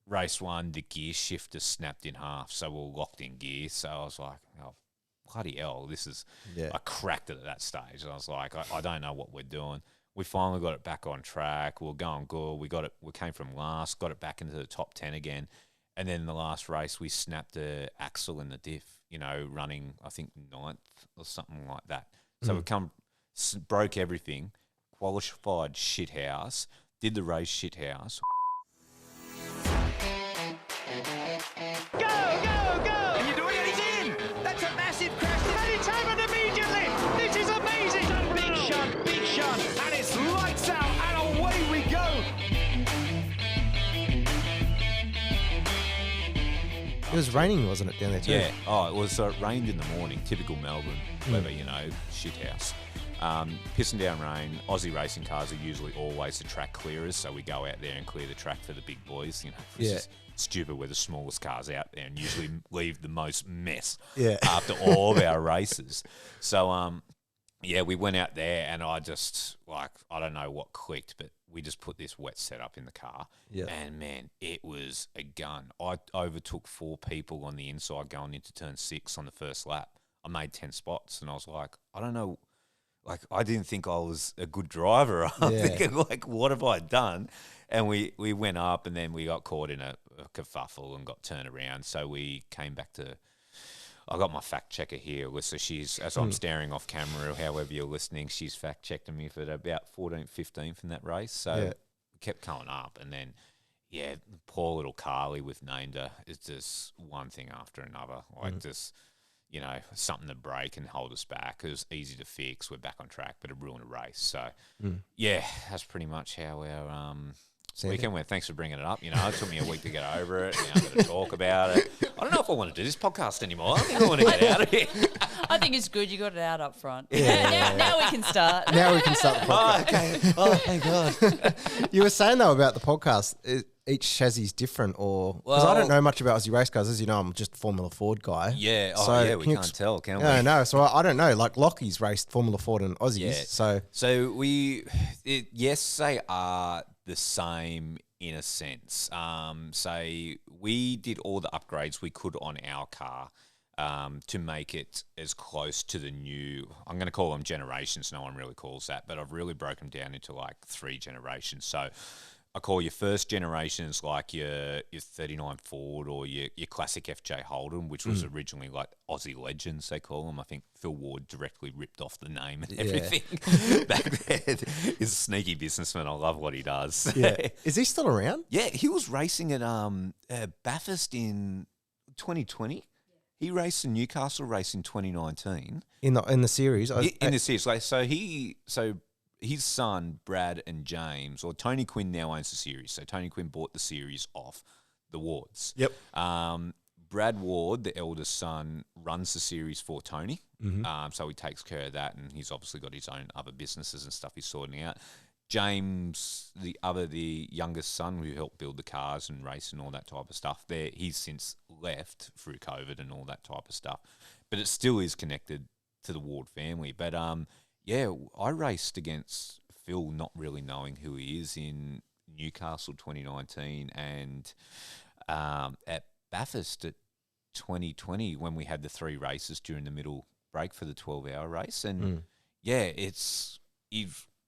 race 1, the gear shifter snapped in half, so we were locked in gear. So I was like, oh, bloody hell, this is... Yeah. I cracked it at that stage. And I was like, I don't know what we're doing. We finally got it back on track. We were going good. We got it. We came from last, got it back into the top 10 again. And then in the last race, we snapped the axle in the diff, running, I think, 9th or something like that. So we broke everything, qualified shithouse, did the race shithouse. Go, go, go! And you do it, and he's in! That's a massive crash. And it's happened immediately! This is amazing! Big shot, and it's lights out, and away we go! It was raining, wasn't it, down there too? Yeah. Oh, it was rained in the morning, typical Melbourne weather, shithouse. Pissing down rain. Aussie racing cars are usually always the track clearers, so we go out there and clear the track for the big boys. It's just stupid. We're the smallest cars out there and usually leave the most mess after all of our races. So, we went out there and I just, I don't know what clicked, but we just put this wet setup in the car. Yeah. And, man, it was a gun. I overtook 4 people on the inside going into turn 6 on the first lap. I made 10 spots and I was like, I don't know. I didn't think I was a good driver. I'm thinking, what have I done? And we went up and then we got caught in a kerfuffle and got turned around. So we came back to... I got my fact checker here, Alyssa. She's, as I'm staring off camera, however you're listening, she's fact checked me for about 14th, 15th in that race. So we kept going up. And then, poor little Carly, we've named her, it's just one thing after another. Just... something to break and hold us back. It was easy to fix. We're back on track, but it ruined a race. So, that's pretty much how our weekend went. Thanks for bringing it up. It took me a week to get over it. I'm going to talk about it. I don't know if I want to do this podcast anymore. I think I want to get out of here. I think it's good you got it out up front. Yeah. Now we can start. Now we can start the podcast. Oh, okay. Oh, thank God. You were saying, though, about the podcast, each chassis is different, or... Because I don't know much about Aussie race cars. As you know, I'm just a Formula Ford guy. Yeah. We can't tell, can we? No. So I don't know. Like, Lockie's raced Formula Ford and Aussies. Yeah. So yes, they are the same in a sense. So we did all the upgrades we could on our car to make it as close to the new... I'm going to call them generations. No one really calls that, but I've really broken them down into 3 generations. So... I call your first generations like your 39 Ford or your classic FJ Holden, which was originally like Aussie Legends, they call them. I think Phil Ward directly ripped off the name and everything back then. He's a sneaky businessman. I love what he does. Yeah. Is he still around? Yeah, he was racing at Bathurst in 2020. He raced the Newcastle race in 2019. In the series? In the series. So his son, Brad and James, or Tony Quinn now owns the series. So Tony Quinn bought the series off the Wards. Yep. Brad Ward, the eldest son, runs the series for Tony. So he takes care of that, and he's obviously got his own other businesses and stuff he's sorting out. James, the youngest son, who helped build the cars and race and all that type of stuff, he's since left through COVID and all that type of stuff. But it still is connected to the Ward family. But I raced against Phil, not really knowing who he is, in Newcastle 2019 and at Bathurst at 2020 when we had the 3 races during the middle break for the 12-hour race. And,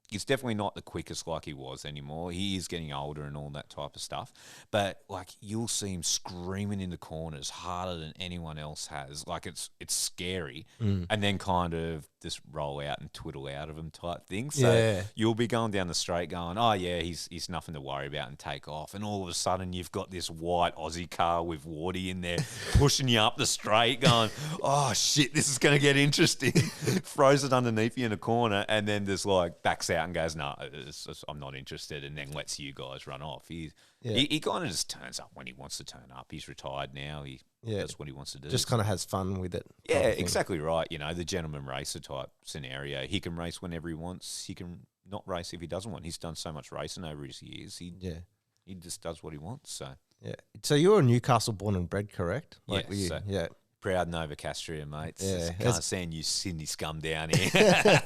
he's definitely not the quickest like he was anymore. He is getting older and all that type of stuff. But, you'll see him screaming in the corners harder than anyone else has. It's scary. And then kind of just roll out and twiddle out of him type thing. So you'll be going down the straight going, oh, yeah, he's nothing to worry about, and take off. And all of a sudden you've got this white Aussie car with Wardy in there pushing you up the straight going, oh, shit, this is going to get interesting. Throws it underneath you in a corner and then just backs out and goes, no, I'm not interested, and then lets you guys run off. He kind of just turns up when he wants to turn up. He's retired now. That's what he wants to do. Just kind of has fun with it. Yeah, exactly right. The gentleman racer type scenario. He can race whenever he wants. He can not race if he doesn't want. He's done so much racing over his years. He just does what he wants. So So you're a Newcastle born and bred, correct? Proud Nova Castria, mates. Yeah, can't stand you Sydney scum down here.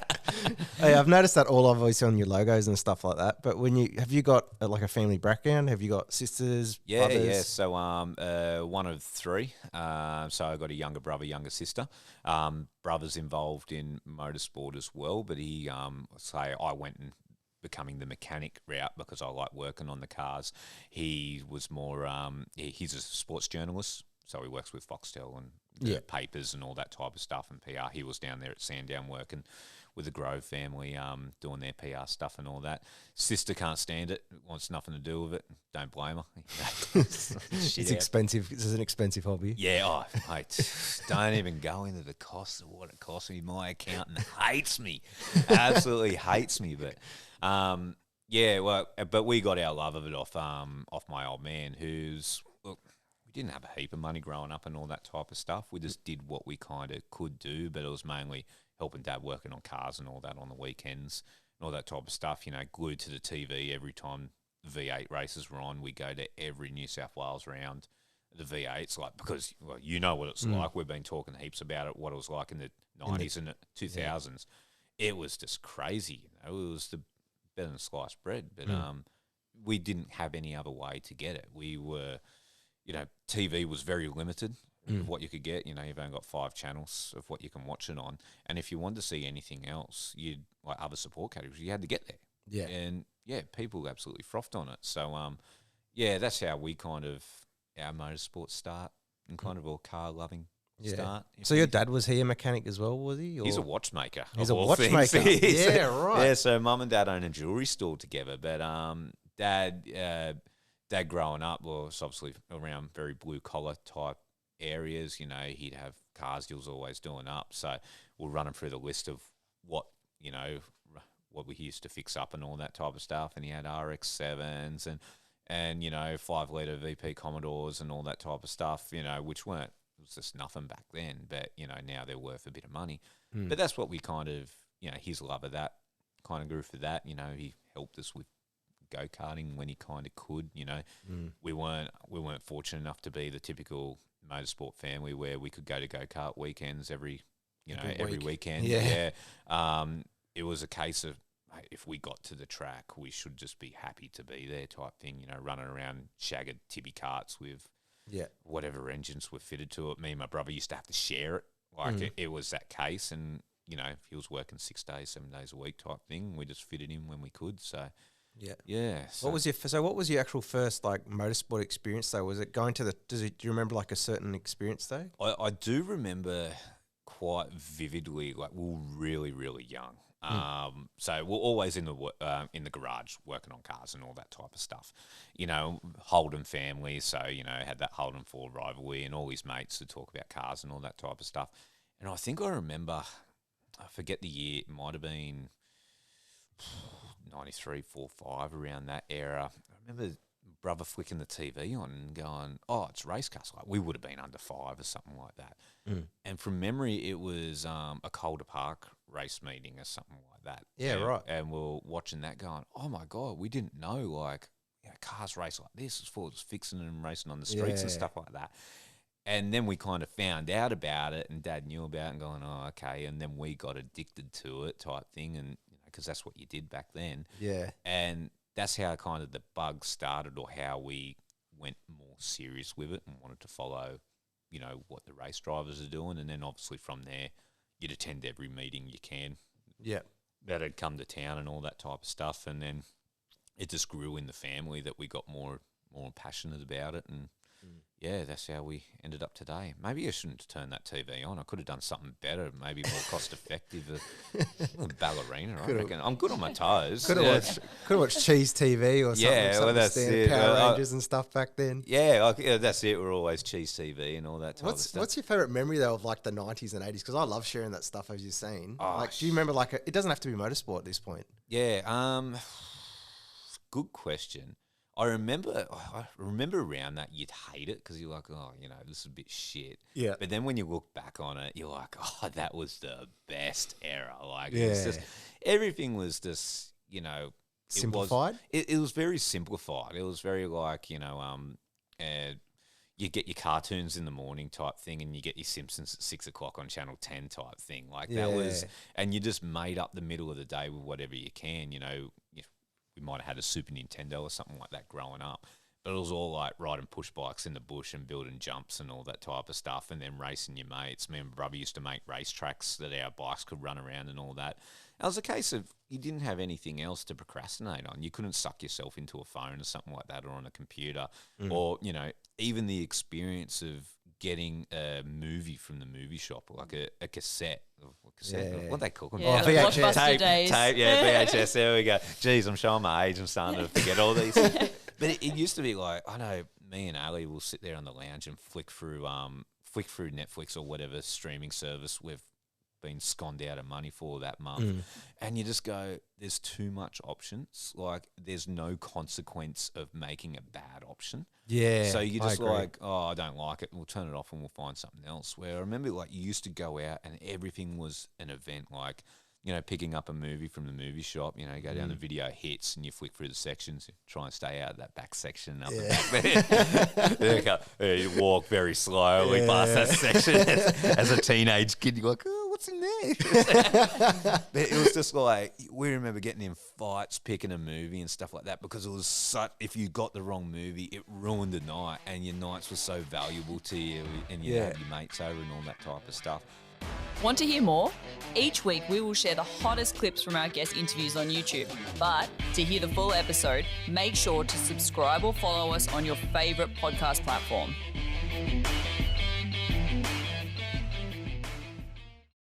Hey, I've noticed that all obviously on your logos and stuff like that. But have you got like a family background? Have you got sisters, brothers? Yeah. So one of three. So I got a younger brother, younger sister. Brother's involved in motorsport as well, but he I went and becoming the mechanic route because I like working on the cars. He was more he's a sports journalist, so he works with Foxtel and the papers and all that type of stuff and PR. He was down there at Sandown working with the Grove family, doing their PR stuff and all that. Sister can't stand it, wants nothing to do with it. Don't blame her. It's expensive. This is an expensive hobby. Yeah, mate, don't even go into the cost of what it costs me. My accountant hates me, absolutely hates me. But but we got our love of it off my old man, who's look. We didn't have a heap of money growing up and all that type of stuff. We just did what we kind of could do, but it was mainly helping Dad working on cars and all that on the weekends and all that type of stuff. You know, glued to the TV every time the V8 races were on. We go to every New South Wales round, the V8s, like because you know what it's like. We've been talking heaps about it, what it was like in the 90s and the 2000s. It was just crazy. You know, it was better than sliced bread, but we didn't have any other way to get it. We were. You know, TV was very limited of what you could get. You know, you've only got 5 channels of what you can watch it on. And if you wanted to see anything else, you'd like other support categories, you had to get there. Yeah. And people absolutely frothed on it. So, that's how we kind of, our motorsport start and kind of all car loving start. So your dad, was he a mechanic as well, was he? Or? He's a watchmaker. He's a watchmaker. Yeah, right. Yeah, so mum and dad own a jewellery store together. But Dad growing up was obviously around very blue-collar type areas. You know, he'd have cars he was always doing up. So we're running through the list of what we used to fix up and all that type of stuff. And he had RX-7s and 5-litre VP Commodores and all that type of stuff, you know, which it was just nothing back then. But, you know, now they're worth a bit of money. But that's what we kind of, you know, his love of that kind of grew for that. You know, he helped us with go-karting when he kind of could, you know. We weren't fortunate enough to be the typical motorsport family where we could go to go-kart weekends every weekend. Yeah. It was a case of if we got to the track, we should just be happy to be there type thing, you know, running around shagged tibby carts with whatever engines were fitted to it. Me and my brother used to have to share it. Like it was that case, and, you know, if he was working 6 days, 7 days a week type thing, we just fitted in when we could, so... Yeah. So what was your actual first like motorsport experience though? Was it going to do you remember like a certain experience though? I do remember quite vividly. Like we were really, really young. So we're always in the garage working on cars and all that type of stuff. You know, Holden family. So you know, had that Holden Ford rivalry and all his mates to talk about cars and all that type of stuff. And I think I remember, I forget the year. It might have been 93, 4, 5, around that era. I remember brother flicking the TV on and going, "Oh, it's race cars." Like we would have been under 5 or something like that. And from memory, it was a Calder Park race meeting or something like that. Yeah, right. And we're watching that, going, "Oh my god, we didn't know like cars race like this." As far as fixing and racing on the streets and stuff like that. And then we kind of found out about it, and Dad knew about it, and going, "Oh, okay." And then we got addicted to it, type thing, and because that's what you did back then. Yeah. And that's how kind of the bug started, or how we went more serious with it and wanted to follow, you know, what the race drivers are doing. And then obviously from there, you'd attend every meeting you can. Yeah. That had come to town and all that type of stuff. And then it just grew in the family that we got more passionate about it. And yeah, that's how we ended up today. Maybe I shouldn't turn that TV on. I could have done something better, maybe more cost effective. A ballerina, I reckon. I'm good on my toes. Could have watched Cheese TV or something. Yeah, well, that's it. Power Rangers and stuff back then. Yeah, that's it. We're always Cheese TV and all that type of stuff. What's your favourite memory though of like the 90s and 80s? Because I love sharing that stuff, as you've seen. Like, do you remember like it doesn't have to be motorsport at this point? Yeah. Good question. I remember around that you'd hate it because you're like, oh, you know, this is a bit shit. Yeah. But then when you look back on it, you're like, oh, that was the best era. Like, it was just, everything was just, you know, simplified. It was very simplified. It was very like, you know, you get your cartoons in the morning type thing, and you get your Simpsons at 6 o'clock on Channel 10 type thing. Like that was, and you just made up the middle of the day with whatever you can. You know, we might have had a Super Nintendo or something like that growing up, but it was all like riding push bikes in the bush and building jumps and all that type of stuff, and then racing your mates. Me and my brother used to make racetracks that our bikes could run around and all that. It was a case of you didn't have anything else to procrastinate on. You couldn't suck yourself into a phone or something like that, or on a computer, or, you know, even the experience of getting a movie from the movie shop, like a cassette. What they call them? Yeah, VHS. Tape, VHS, there we go. Jeez, I'm showing my age. I'm starting to forget all these things. But it used to be like, I know me and Ali will sit there on the lounge and flick through Netflix or whatever streaming service we've been sconed out of money for that month, and you just go, there's too much options. Like, there's no consequence of making a bad option. Yeah, so you just like, oh, I don't like it, we'll turn it off and we'll find something else. Where I remember, like, you used to go out and everything was an event. Like, you know, picking up a movie from the movie shop, you know, you go down the video hits and you flick through the sections, you try and stay out of that back section up the back there. You walk very slowly past that section as a teenage kid. You're like, oh, what's in there? But it was just like, we remember getting in fights picking a movie and stuff like that, because it was such, if you got the wrong movie, it ruined the night, and your nights were so valuable to you, and you had your mates over and all that type of stuff. Want to hear more? Each week we will share the hottest clips from our guest interviews on YouTube. But to hear the full episode, make sure to subscribe or follow us on your favourite podcast platform.